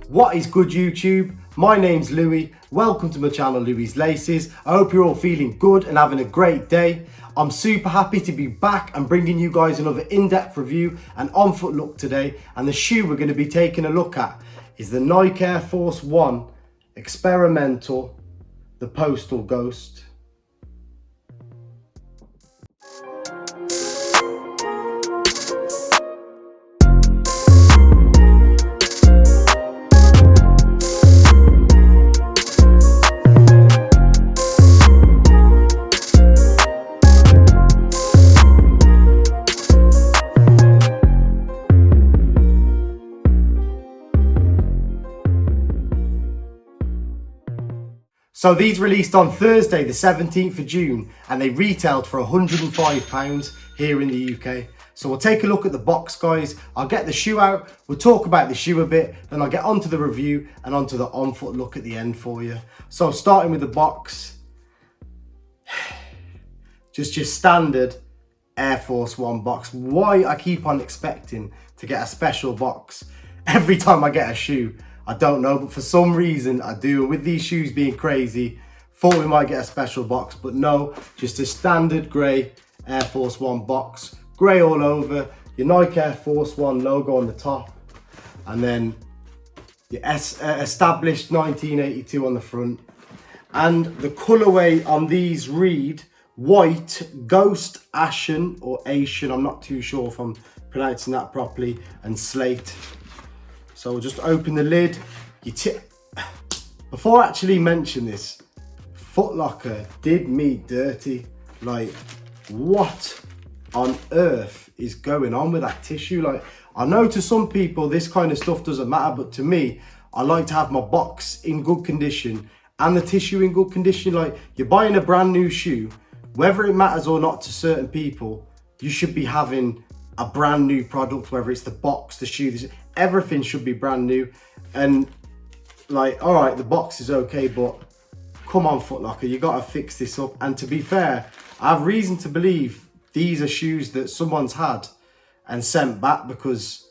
What is good, YouTube? My name's Louis. Welcome to my channel, Louis's Laces. I hope you're all feeling good and having a great day. I'm super happy to be back and bringing you guys another in-depth review and on-foot look today. And the shoe we're going to be taking a look at is the Nike Air Force 1 Experimental, the Postal Ghost. So these released on Thursday the 17th of June and they retailed for £105 here in the UK. So we'll take a look at the box, guys. I'll get the shoe out, we'll talk about the shoe a bit, then I'll get onto the review and onto the on-foot look at the end for you. So starting with the box, just your standard Air Force 1 box. Why I keep on expecting to get a special box every time I get a shoe, I don't know, but for some reason I do. With these shoes being crazy, thought we might get a special box, but no, just a standard grey Air Force 1 box. Grey all over, your Nike Air Force 1 logo on the top, and then your established 1982 on the front. And the colourway on these read white, ghost, ashen, or Asian, I'm not too sure if I'm pronouncing that properly, and slate. So we'll just open the lid. Before I actually mention this, Foot Locker did me dirty. Like, what on earth is going on with that tissue? Like, I know to some people this kind of stuff doesn't matter, but to me, I like to have my box in good condition and the tissue in good condition. Like, you're buying a brand new shoe, whether it matters or not to certain people, you should be having a brand new product, whether it's the box, the shoe, everything should be brand new. And like, all right, the box is okay, but come on, Foot Locker, you got to fix this up. And to be fair, I have reason to believe these are shoes that someone's had and sent back because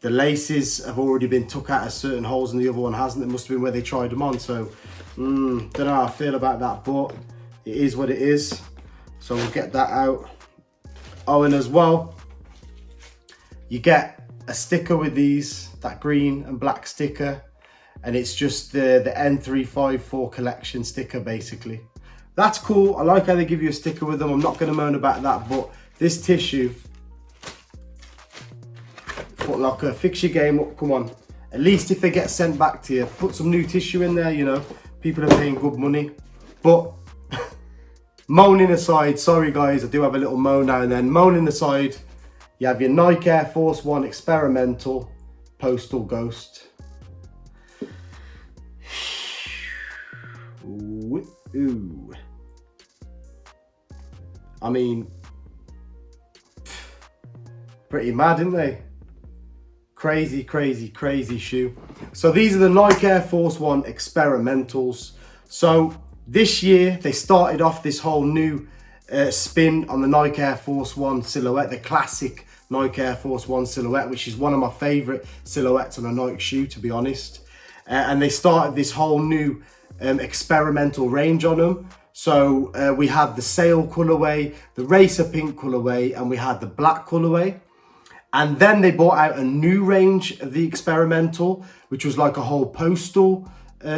the laces have already been took out of certain holes and the other one hasn't. It must have been where they tried them on. So don't know how I feel about that, but it is what it is. So we'll get that out. Oh, and as well, you get a sticker with these, that green and black sticker, and it's just the N354 collection sticker basically. That's cool. I like how they give you a sticker with them. I'm not going to moan about that, but this tissue, Foot Locker, fix your game up, come on. At least if they get sent back to you, put some new tissue in there, you know. People are paying good money. But moaning aside, sorry guys, I do have a little moan now and then. Moaning aside, you have your Nike Air Force 1 Experimental Postal Ghost. Ooh. I mean, pretty mad, isn't they? Crazy, crazy, crazy shoe. So these are the Nike Air Force 1 Experimentals. So this year, they started off this whole new spin on the Nike Air Force 1 silhouette, the classic Nike Air Force 1 silhouette, which is one of my favorite silhouettes on a Nike shoe, to be honest. And they started this whole new experimental range on them. So we had the sail colorway, the racer pink colorway, and we had the black colorway. And then they brought out a new range of the experimental, which was like a whole postal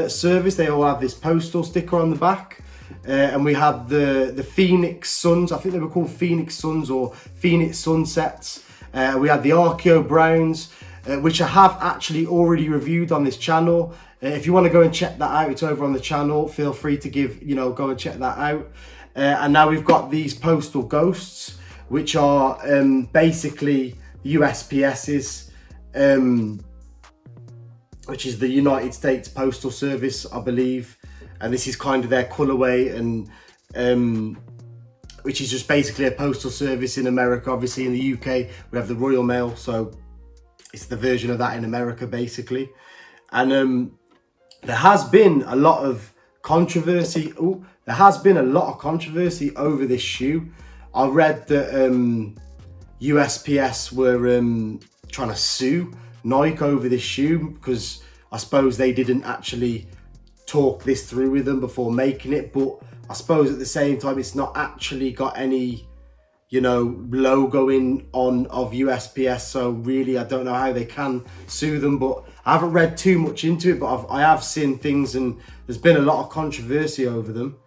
service. They all have this postal sticker on the back. And we had the Phoenix Suns, I think they were called Phoenix Suns or Phoenix Sunsets. We had the Archeo Browns, which I have actually already reviewed on this channel. If you want to go and check that out, it's over on the channel. Feel free to go and check that out. And now we've got these Postal Ghosts, which are basically USPS's, which is the United States Postal Service, I believe. And this is kind of their colorway, and which is just basically a postal service in America. Obviously in the UK, we have the Royal Mail, so it's the version of that in America, basically. And there has been a lot of controversy. There has been a lot of controversy over this shoe. I read that USPS were trying to sue Nike over this shoe because I suppose they didn't actually talk this through with them before making it, but I suppose at the same time it's not actually got any, you know, logoing on of USPS, so really I don't know how they can sue them. But I haven't read too much into it, but I have seen things, and there's been a lot of controversy over them.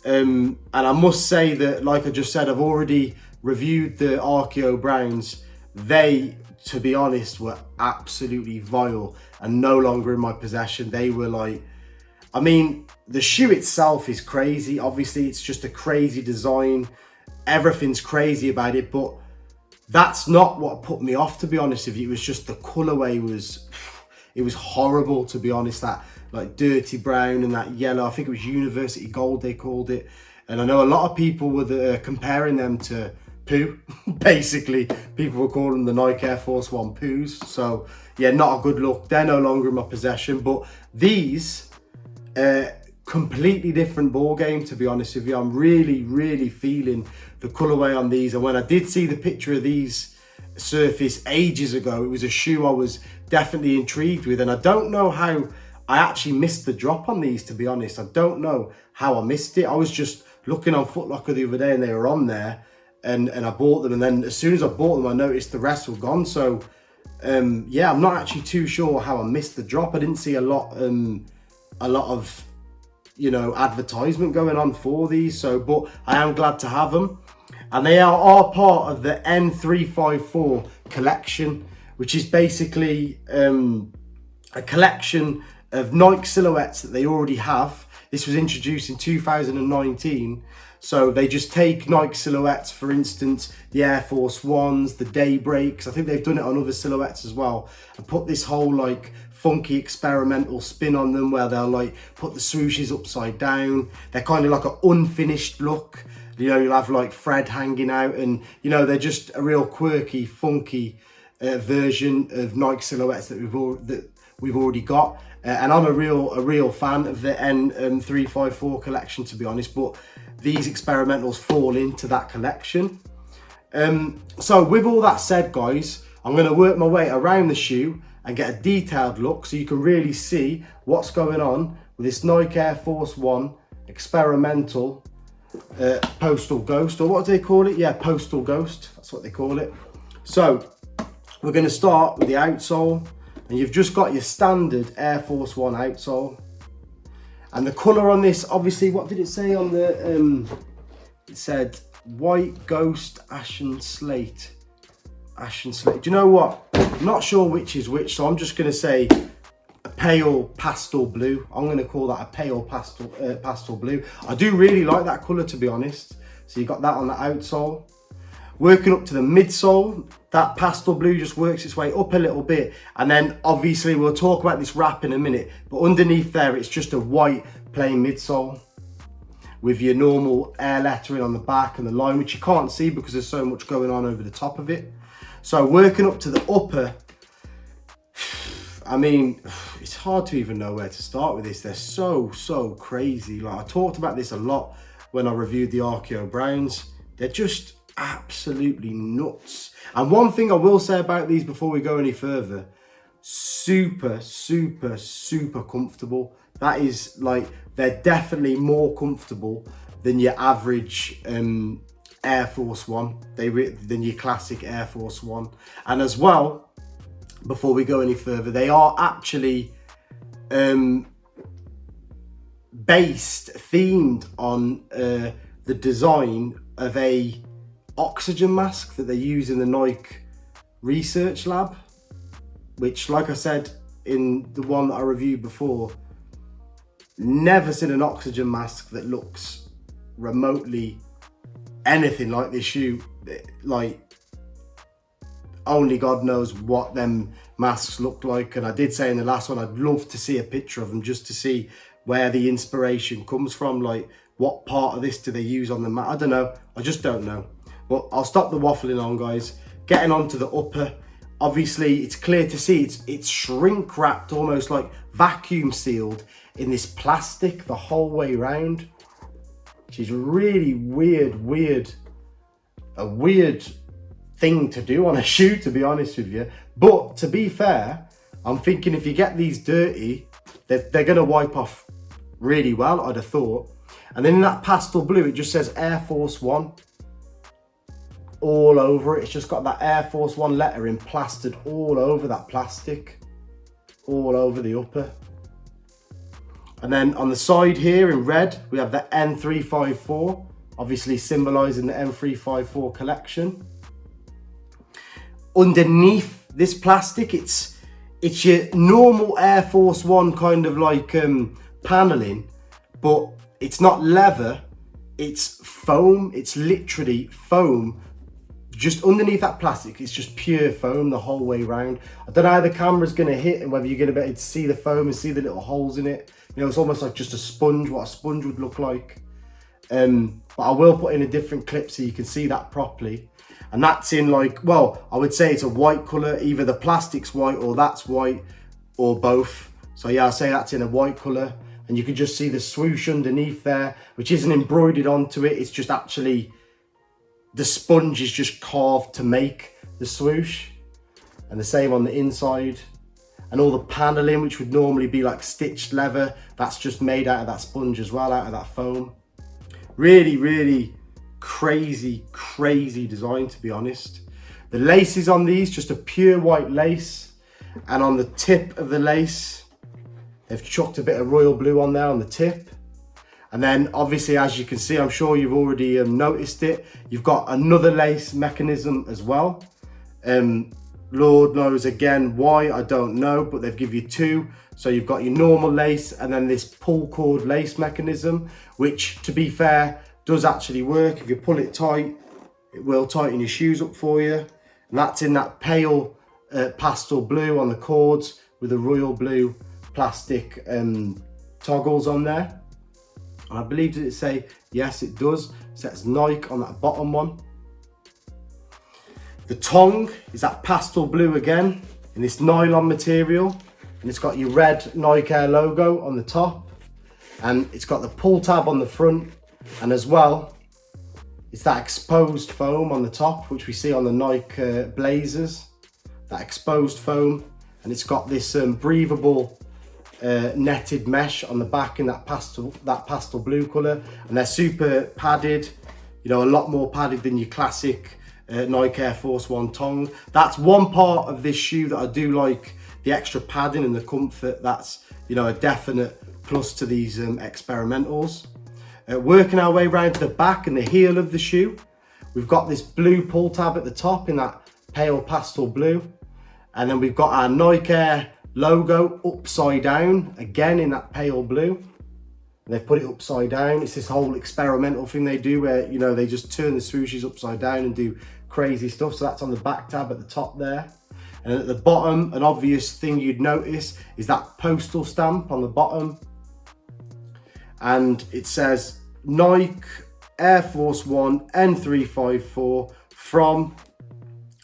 And I must say that, like I just said, I've already reviewed the Archeo Browns. They, to be honest, were absolutely vile and no longer in my possession. They were like, I mean, the shoe itself is crazy. Obviously, it's just a crazy design. Everything's crazy about it, but that's not what put me off, to be honest with you. It was just the colorway it was horrible, to be honest. That like dirty brown and that yellow, I think it was University Gold they called it. And I know a lot of people were comparing them to poo. Basically, people were calling the Nike Air Force One poos. So yeah, not a good look. They're no longer in my possession, but these, completely different ball game, to be honest with you. I'm really feeling the colorway on these. And when I did see the picture of these surface ages ago, it was a shoe I was definitely intrigued with. And I don't know how I actually missed the drop on these, to be honest. I don't know how I missed it. I was just looking on Foot Locker the other day and they were on there, and I bought them. And then as soon as I bought them, I noticed the rest were gone. So yeah, I'm not actually too sure how I missed the drop. I didn't see a lot of, you know, advertisement going on for these. So, but I am glad to have them. And they are part of the N354 collection, which is basically a collection of Nike silhouettes that they already have. This was introduced in 2019. So they just take Nike silhouettes, for instance, the Air Force Ones, the Daybreaks. I think they've done it on other silhouettes as well, and put this whole like funky experimental spin on them, where they'll like put the swooshes upside down. They're kind of like an unfinished look. You know, you'll have like thread hanging out, and you know, they're just a real quirky, funky version of Nike silhouettes that we've already got. And I'm a real fan of the N354 collection, to be honest. But these experimentals fall into that collection. So with all that said, guys, I'm going to work my way around the shoe and get a detailed look so you can really see what's going on with this Nike Air Force One experimental Postal Ghost, or what do they call it? Yeah, Postal Ghost, that's what they call it. So we're going to start with the outsole, and you've just got your standard Air Force One outsole. And the colour on this, obviously, what did it say on the, it said white ghost, ashen slate. Ashen slate. Do you know what? I'm not sure which is which, so I'm just going to say a pale pastel blue. I'm going to call that a pale pastel blue. I do really like that colour, to be honest. So you got that on the outsole. Working up to the midsole, that pastel blue just works its way up a little bit. And then obviously we'll talk about this wrap in a minute, but underneath there, it's just a white plain midsole with your normal air lettering on the back and the line, which you can't see because there's so much going on over the top of it. So working up to the upper, I mean, it's hard to even know where to start with this. They're so crazy. Like, I talked about this a lot when I reviewed the Archeo Browns. They're just absolutely nuts. And one thing I will say about these before we go any further, super comfortable. That is, like, they're definitely more comfortable than your average Air Force One, than your classic Air Force One. And as well, before we go any further, they are actually themed on the design of a oxygen mask that they use in the Nike research lab, which, like I said in the one that I reviewed before, never seen an oxygen mask that looks remotely anything like this shoe. Like, only God knows what them masks look like. And I did say in the last one, I'd love to see a picture of them just to see where the inspiration comes from. Like, what part of this do they use on the mat? I don't know. I just don't know. But I'll stop the waffling on, guys. Getting on to the upper. Obviously, it's clear to see it's shrink wrapped, almost like vacuum sealed in this plastic the whole way around, which is really a weird thing to do on a shoe, to be honest with you. But to be fair, I'm thinking if you get these dirty, they're going to wipe off really well, I'd have thought. And then in that pastel blue, it just says Air Force One all over it. It's just got that Air Force One lettering plastered all over that plastic, all over the upper. And then on the side here in red, we have the N354, obviously symbolizing the N354 collection. Underneath this plastic, it's your normal Air Force One kind of like paneling, but it's not leather, it's foam. It's literally foam. Just underneath that plastic, it's just pure foam the whole way around. I don't know how the camera's gonna hit and whether you're gonna be able to see the foam and see the little holes in it. You know, it's almost like just a sponge, what a sponge would look like. But I will put in a different clip so you can see that properly. And that's in like, well, I would say it's a white color. Either the plastic's white or that's white or both. So yeah, I'll say that's in a white color. And you can just see the swoosh underneath there, which isn't embroidered onto it. It's just actually, the sponge is just carved to make the swoosh. And the same on the inside. And all the paneling, which would normally be like stitched leather, that's just made out of that sponge as well, out of that foam. Really, really crazy design, to be honest. The laces on these, just a pure white lace. And on the tip of the lace, they've chucked a bit of royal blue on there on the tip. And then obviously, as you can see, I'm sure you've already noticed it, you've got another lace mechanism as well. Lord knows again why, I don't know, but they've given you two. So you've got your normal lace and then this pull cord lace mechanism, which to be fair, does actually work. If you pull it tight, it will tighten your shoes up for you. And that's in that pale pastel blue on the cords with the royal blue plastic toggles on there. And I believe, did it say, yes it does. It says Nike on that bottom one. The tongue is that pastel blue again in this nylon material, and it's got your red Nike Air logo on the top, and it's got the pull tab on the front, and as well it's that exposed foam on the top, which we see on the Nike Blazers, that exposed foam, and it's got this breathable netted mesh on the back in that pastel blue color, and they're super padded, you know, a lot more padded than your classic Nike Air Force One tongue. That's one part of this shoe that I do like, the extra padding and the comfort. That's, you know, a definite plus to these experimentals. Working our way around to the back and the heel of the shoe, we've got this blue pull tab at the top in that pale pastel blue, and then we've got our Nike Air logo upside down again in that pale blue. And they've put it upside down. It's this whole experimental thing they do where, you know, they just turn the swooshes upside down and do crazy stuff. So that's on the back tab at the top there. And at the bottom, an obvious thing you'd notice is that Postal stamp on the bottom. And it says Nike Air Force One N354 from,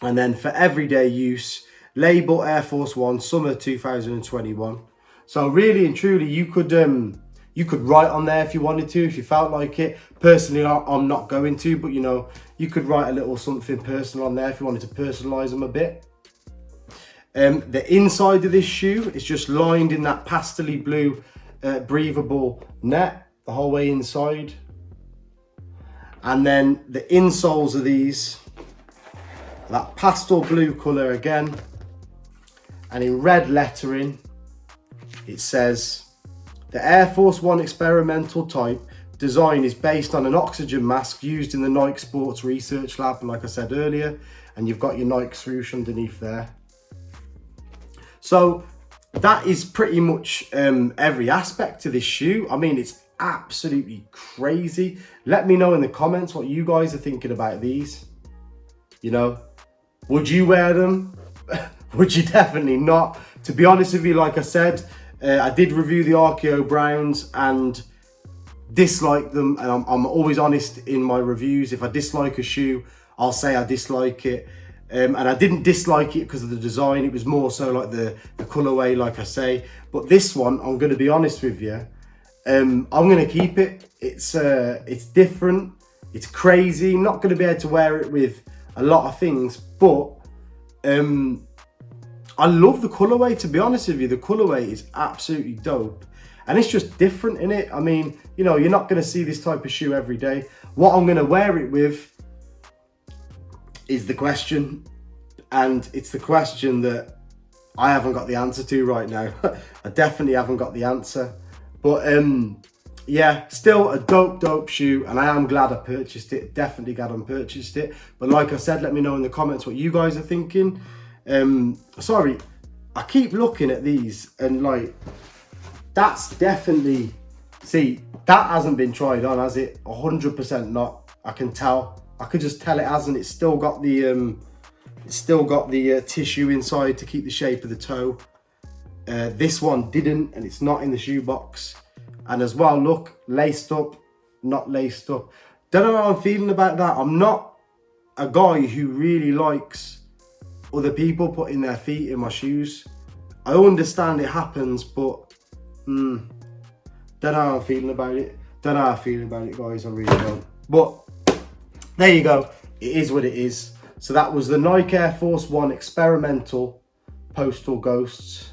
and then for everyday use, label Air Force One Summer 2021. So really and truly, you could write on there if you wanted to, if you felt like it. Personally, I'm not going to, but you know, you could write a little something personal on there if you wanted to personalize them a bit. The inside of this shoe is just lined in that pastel-y blue breathable net the whole way inside. And then the insoles of these, that pastel blue color again, and in red lettering, it says, the Air Force One experimental type design is based on an oxygen mask used in the Nike Sports Research Lab, like I said earlier, and you've got your Nike swoosh underneath there. So that is pretty much every aspect to this shoe. I mean, it's absolutely crazy. Let me know in the comments what you guys are thinking about these. You know, would you wear them? Would you definitely not? To be honest with you, like I said, I did review the Archeo Browns and dislike them, and I'm always honest in my reviews. If I dislike a shoe, I'll say I dislike it. And I didn't dislike it because of the design. It was more so like the colorway, like I say. But this one, I'm going to be honest with you, I'm going to keep it. It's different. It's crazy. Not going to be able to wear it with a lot of things, but I love the colorway, to be honest with you. The colorway is absolutely dope. And it's just different, innit? I mean, you know, you're not going to see this type of shoe every day. What I'm going to wear it with is the question. And it's the question that I haven't got the answer to right now. I definitely haven't got the answer. But yeah, still a dope shoe, and I am glad I purchased it. Definitely glad I purchased it. But like I said, let me know in the comments what you guys are thinking. Sorry, I keep looking at these and like, that's definitely, see, that hasn't been tried on, has it? 100% not. I can tell. I could just tell it hasn't. It's still got the tissue inside to keep the shape of the toe. This one didn't, and it's not in the shoebox. And as well, look, laced up, not laced up. Don't know how I'm feeling about that. I'm not a guy who really likes other people putting their feet in my shoes. I understand it happens, but don't know how I'm feeling about it. Don't know how I'm feeling about it, guys. I really don't. But there you go. It is what it is. So that was the Nike Air Force 1 Experimental Postal Ghosts.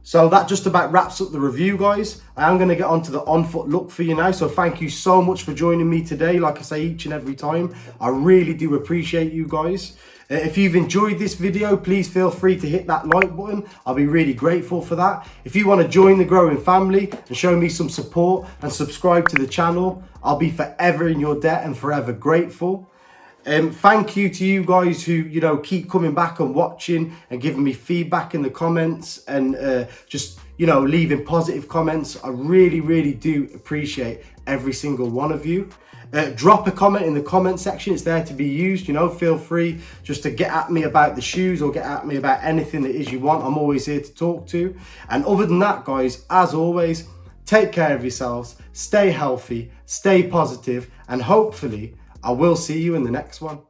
So that just about wraps up the review, guys. I am going to get onto the on-foot look for you now. So thank you so much for joining me today. Like I say each and every time, I really do appreciate you guys. If you've enjoyed this video, please feel free to hit that like button. I'll be really grateful for that. If you want to join the growing family and show me some support and subscribe to the channel, I'll be forever in your debt and forever grateful. Thank you to you guys who, you know, keep coming back and watching and giving me feedback in the comments and just, you know, leaving positive comments. I really do appreciate every single one of you. Drop a comment in the comment section. It's there to be used, you know. Feel free just to get at me about the shoes or get at me about anything that is you want. I'm always here to talk to. And other than that, guys, as always, take care of yourselves, stay healthy, stay positive, and hopefully I will see you in the next one.